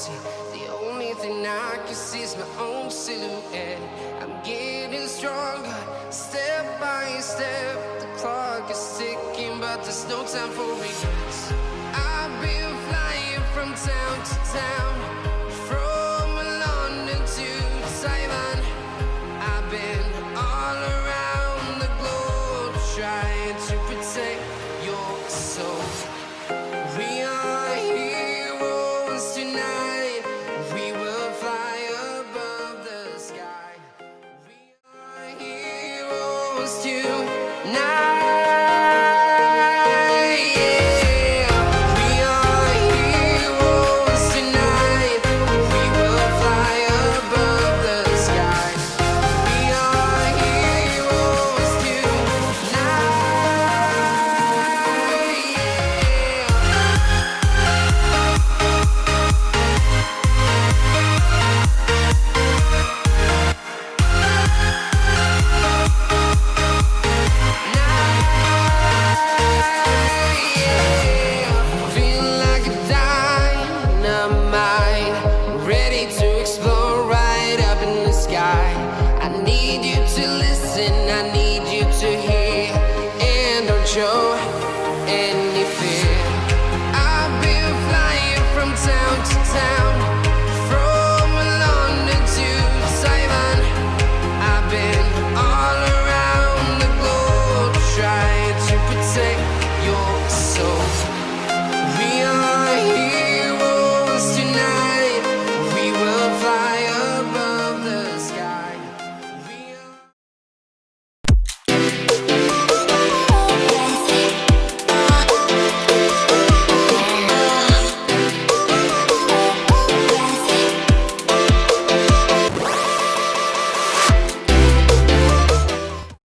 empty. The only thing I can see is my own silhouette. I'm getting stronger, step by step. The clock is ticking, but there's no time for regrets. I've been flying from town to town, from London to Taiwan. I've been all around the globe trying to protect your soul. We are heroes tonight. We will fly above the sky. We are heroes tonight. Feel like a dynamite.